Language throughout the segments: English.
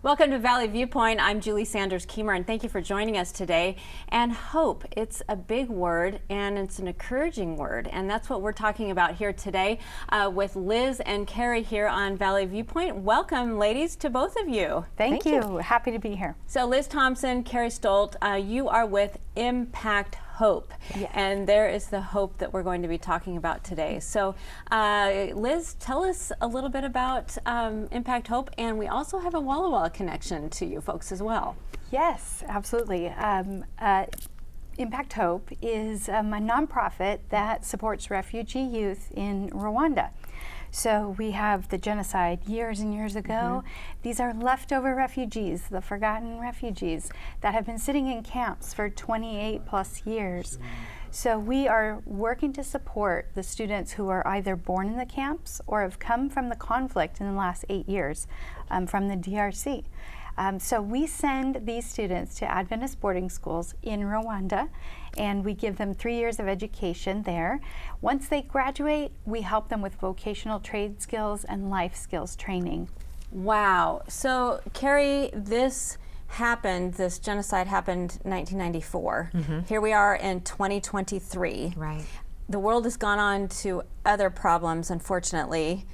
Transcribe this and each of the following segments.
Welcome to Valley Viewpoint. I'm Julie Sanders Keymer, and thank you for joining us today. And hope, it's a big word, and it's an encouraging word, and that's what we're talking about here today with Liz and Kari here on Valley Viewpoint. Welcome, ladies, to both of you. Thank you. Happy to be here. So Liz Thomsen, Kari Stoldt, you are with Impact Hope, Yes. and there is the hope that we're going to be talking about today. So Liz, tell us a little bit about Impact Hope, and we also have a Walla Walla connection to you folks as well. Yes, absolutely. Impact Hope is a nonprofit that supports refugee youth in Rwanda. So we have the genocide years and years ago. These are leftover refugees, the forgotten refugees that have been sitting in camps for 28 plus years. So we are working to support the students who are either born in the camps or have come from the conflict in the last 8 years from the DRC. So we send these students to Adventist boarding schools in Rwanda, and we give them 3 years of education there. Once they graduate, we help them with vocational trade skills and life skills training. Wow. So Kari, this genocide happened in 1994. Here we are in 2023. Right. The world has gone on to other problems, unfortunately,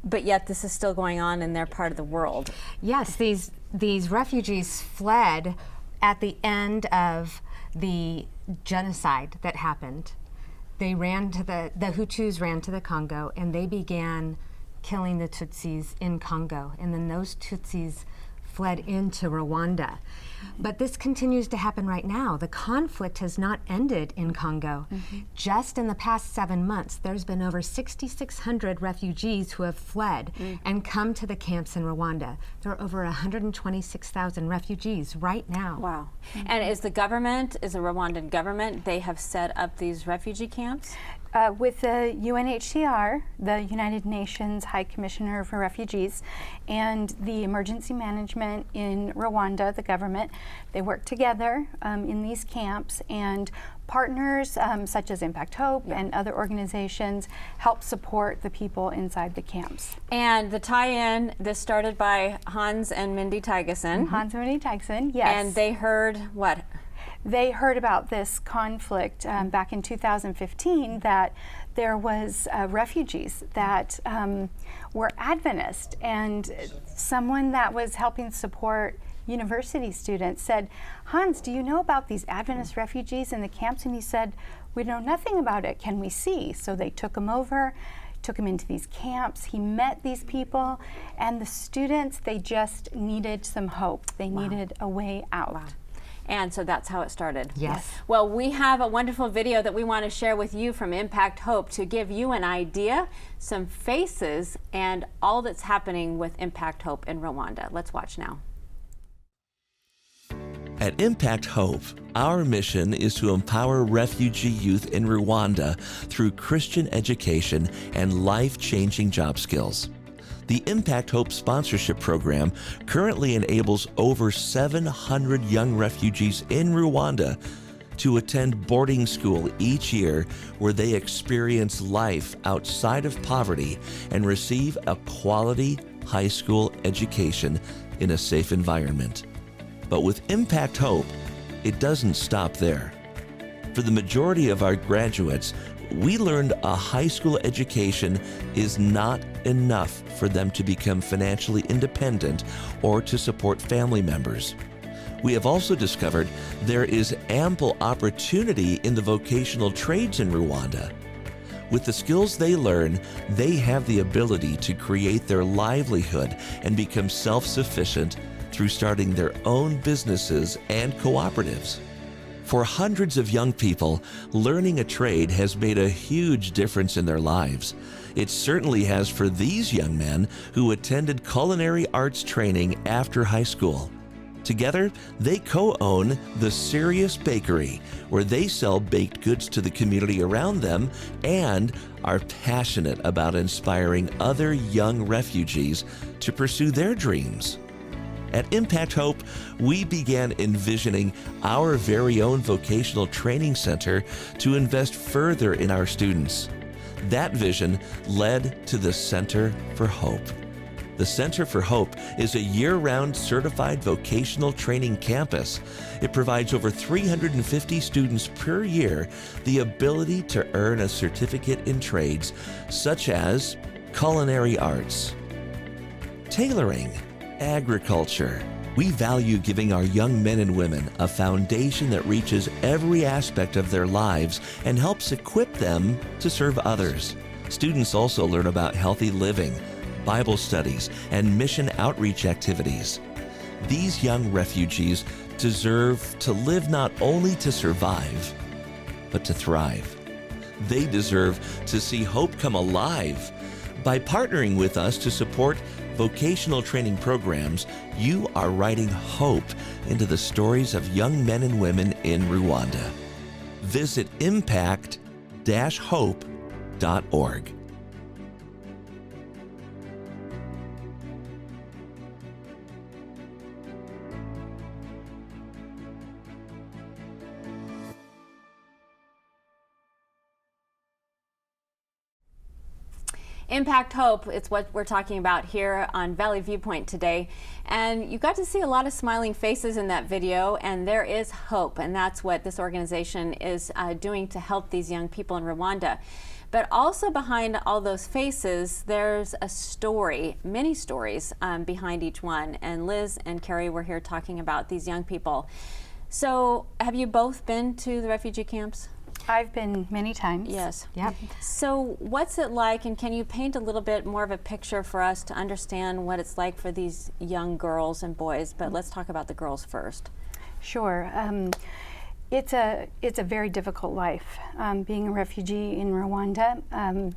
but yet this is still going on in their part of the world. Yes, these refugees fled at the end of the genocide that happened. They ran to the Hutus ran to the Congo, and they began killing the Tutsis in Congo, and then those Tutsis fled into Rwanda. But this continues to happen right now. The conflict has not ended in Congo. Just in the past 7 months, there's been over 6,600 refugees who have fled and come to the camps in Rwanda. There are over 126,000 refugees right now. Wow. And is the Rwandan government, they have set up these refugee camps? With the UNHCR, the United Nations High Commissioner for Refugees, and the emergency management in Rwanda, the government, they work together in these camps, and partners such as Impact Hope and other organizations help support the people inside the camps. And the tie-in, this started by Hans and Mindy Tygeson. Hans and Mindy Tygeson, yes. And they heard what? They heard about this conflict back in 2015, that there was refugees that were Adventist, and someone that was helping support university students said, "Hans, do you know about these Adventist refugees in the camps?" And he said, "We know nothing about it. Can we see?" So they took him over, took him into these camps. He met these people, and the students, they just needed some hope. They needed a way out. Wow. And so that's how it started. Yes. Well, we have a wonderful video that we want to share with you from Impact Hope to give you an idea, some faces, and all that's happening with Impact Hope in Rwanda. Let's watch now. At Impact Hope, our mission is to empower refugee youth in Rwanda through Christian education and life-changing job skills. The Impact Hope sponsorship program currently enables over 700 young refugees in Rwanda to attend boarding school each year, where they experience life outside of poverty and receive a quality high school education in a safe environment. But with Impact Hope, it doesn't stop there. For the majority of our graduates, we learned a high school education is not enough for them to become financially independent or to support family members. We have also discovered there is ample opportunity in the vocational trades in Rwanda. With the skills they learn, they have the ability to create their livelihood and become self-sufficient through starting their own businesses and cooperatives. For hundreds of young people, learning a trade has made a huge difference in their lives. It certainly has for these young men who attended culinary arts training after high school. Together, they co-own the Serious Bakery, where they sell baked goods to the community around them and are passionate about inspiring other young refugees to pursue their dreams. At Impact Hope, we began envisioning our very own vocational training center to invest further in our students. That vision led to the Center for Hope. The Center for Hope is a year-round certified vocational training campus. It provides over 350 students per year the ability to earn a certificate in trades such as culinary arts, tailoring, agriculture. We value giving our young men and women a foundation that reaches every aspect of their lives and helps equip them to serve others. Students also learn about healthy living, Bible studies, and mission outreach activities. These young refugees deserve to live not only to survive, but to thrive. They deserve to see hope come alive. By partnering with us to support vocational training programs, you are writing hope into the stories of young men and women in Rwanda. Visit impact-hope.org. Impact Hope, it's what we're talking about here on Valley Viewpoint today. And you got to see a lot of smiling faces in that video, and there is hope, and that's what this organization is doing to help these young people in Rwanda. But also behind all those faces, there's a story, many stories behind each one. And Liz and Kari were here talking about these young people. So have you both been to the refugee camps? I've been many times. Yes. Yep. So what's it like, and can you paint a little bit more of a picture for us to understand what it's like for these young girls and boys? But let's talk about the girls first. Sure. It's a very difficult life, being a refugee in Rwanda.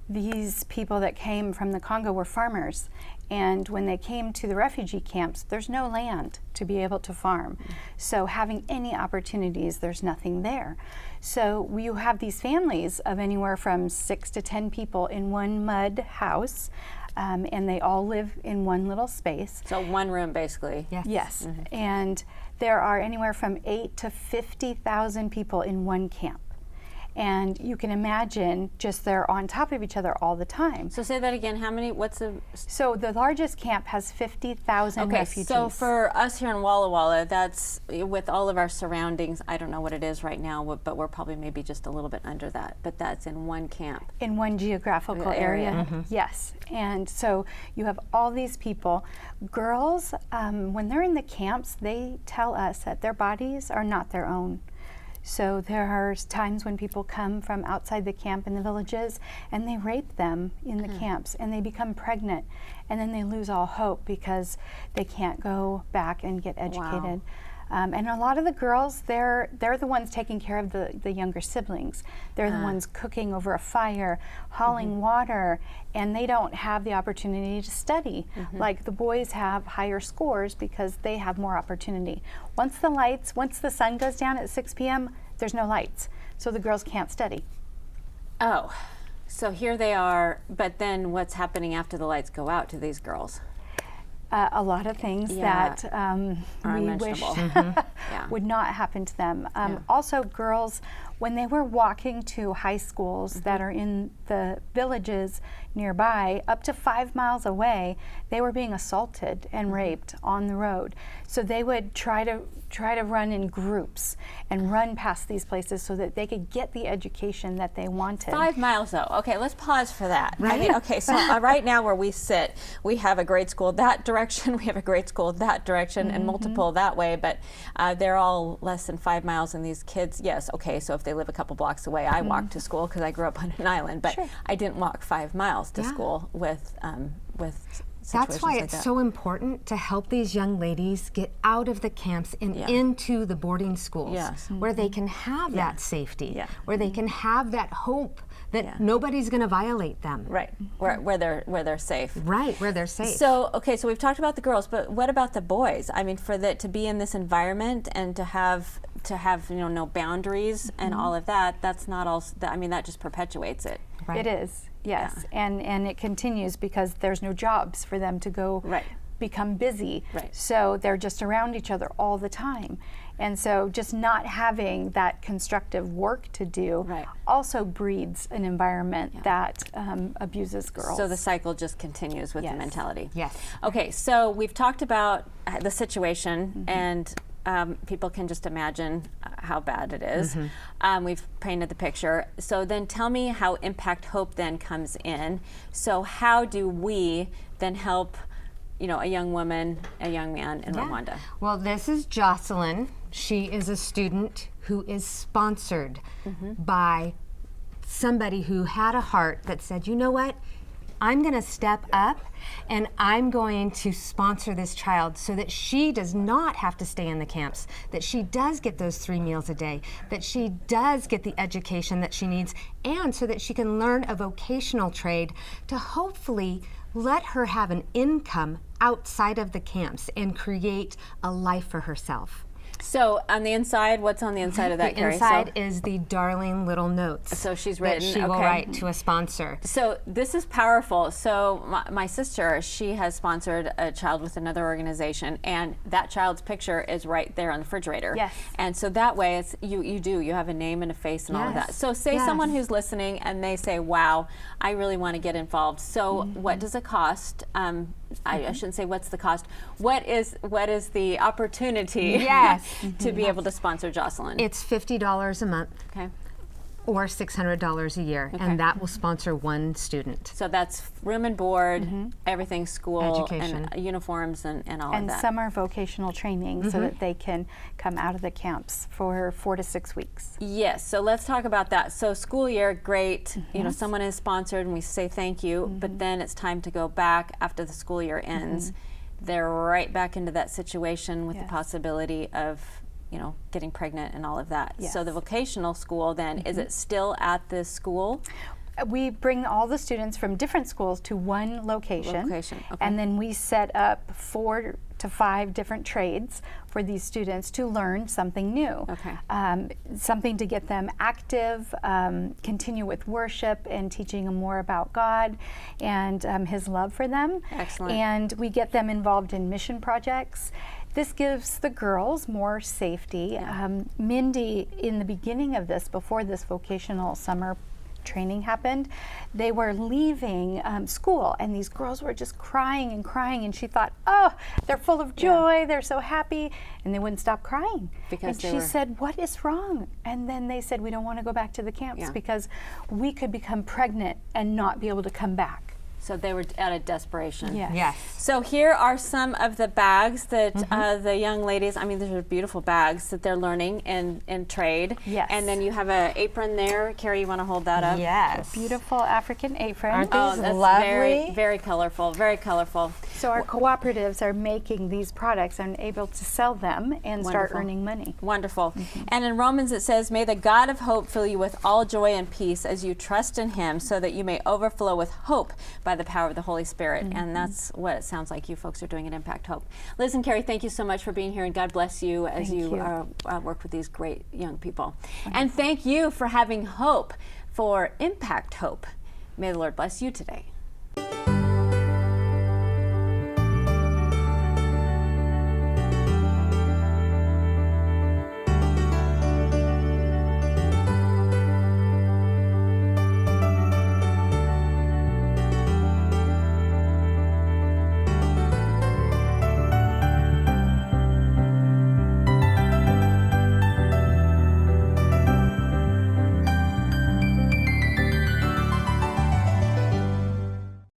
These people that came from the Congo were farmers, and when they came to the refugee camps, there's no land to be able to farm. So having any opportunities, there's nothing there. So you have these families of anywhere from 6 to 10 people in one mud house, and they all live in one little space. So one room, basically. Yes. Yes, and there are anywhere from 8 to 50,000 people in one camp. And you can imagine just they're on top of each other all the time. So say that again, how many, what's the... So the largest camp has 50,000 Okay, refugees. so for us here in Walla Walla, that's, with all of our surroundings, I don't know what it is right now, but we're probably maybe just a little bit under that, but that's in one camp. In one geographical area, yes. And so you have all these people. Girls, when they're in the camps, they tell us that their bodies are not their own. So there are times when people come from outside the camp in the villages and they rape them in the camps, and they become pregnant, and then they lose all hope because they can't go back and get educated. And a lot of the girls, they're the ones taking care of the younger siblings. They're the ones cooking over a fire, hauling water, and they don't have the opportunity to study. Like the boys have higher scores because they have more opportunity. Once the sun goes down at 6 p.m., there's no lights, so the girls can't study. Oh, so here they are, but then what's happening after the lights go out to these girls? A lot of things that we wish would not happen to them. Also, girls, when they were walking to high schools that are in the villages nearby, up to 5 miles away, they were being assaulted and raped on the road. So they would try to run in groups and run past these places so that they could get the education that they wanted. 5 miles though. Okay, let's pause for that. Right. I mean, okay, so right now where we sit, we have a grade school that direction, we have a grade school that direction, and multiple that way, but they're all less than 5 miles, and these kids, yes, okay, so if they live a couple blocks away, I walk to school because I grew up on an island, but I didn't walk 5 miles to school with That's why like it's that. so important to help these young ladies get out of the camps and into the boarding schools, where they can have that safety, where they can have that hope that nobody's going to violate them. Right, where they're safe. Right, where they're safe. So, okay, so we've talked about the girls, but what about the boys? I mean, to be in this environment and to have no boundaries and all of that, that's not all, I mean, that just perpetuates it. Right. It is, yes, and it continues because there's no jobs for them to go become busy. Right. So they're just around each other all the time. And so just not having that constructive work to do Right. also breeds an environment that abuses girls. So the cycle just continues with the Yes. mentality. Yes. Okay, so we've talked about the situation, and people can just imagine how bad it is. We've painted the picture. So then tell me how Impact Hope then comes in. So how do we then help, a young woman, a young man in Rwanda? Well, this is Jocelyn. She is a student who is sponsored by somebody who had a heart that said, you know what? I'm going to step up and I'm going to sponsor this child so that she does not have to stay in the camps, that she does get those 3 meals a day, that she does get the education that she needs, and so that she can learn a vocational trade to hopefully let her have an income outside of the camps and create a life for herself. So on the inside, what's on the inside of that, The Kari? inside is the darling little notes. So she's written, that she will okay. write to a sponsor. So this is powerful. So my sister, she has sponsored a child with another organization, and that child's picture is right there on the refrigerator. Yes. And so that way, it's you have a name and a face and all of that. Yes. So say Yes. someone who's listening and they say, "Wow, I really want to get involved." So what does it cost? I shouldn't say what's the cost. What is the opportunity? Yes. to be able to sponsor Jocelyn? It's $50 a month Okay. or $600 a year, and that will sponsor one student. So that's room and board, everything, school, Education. and uniforms, and all of and that. summer vocational training so that they can come out of the camps for 4 to 6 weeks. Yes, so let's talk about that. So school year, great. Someone is sponsored and we say thank you, but then it's time to go back after the school year ends. They're right back into that situation with the Yes. possibility of, getting pregnant and all of that. Yes. So the vocational school then, is it still at this school? We bring all the students from different schools to one location. Okay. And then we set up 4 to 5 different trades for these students to learn something new. Okay. Something to get them active, continue with worship and teaching them more about God and His love for them. Excellent. And we get them involved in mission projects. This gives the girls more safety. Mindy, in the beginning of this, before this vocational summer training happened, they were leaving school, and these girls were just crying and crying, and she thought, oh, they're full of joy, they're so happy, and they wouldn't stop crying. Because and they she were- said, what is wrong? And then they said, we don't want to go back to the camps because we could become pregnant and not be able to come back. So they were out of desperation. Yes. Yes. So here are some of the bags that the young ladies, these are beautiful bags that they're learning in trade. Yes. And then you have an apron there. Kari, you want to hold that up? Yes. Beautiful African apron. Aren't Oh, these that's lovely? very, very colorful, very colorful. So our cooperatives are making these products and able to sell them and start Wonderful. earning money. Wonderful. And in Romans it says, may the God of hope fill you with all joy and peace as you trust in Him, so that you may overflow with hope by the power of the Holy Spirit. And that's what it sounds like you folks are doing at Impact Hope. Liz and Kari, thank you so much for being here, and God bless you as Thank you you. work with these great young people. And thank you for having hope for Impact Hope. May the Lord bless you today.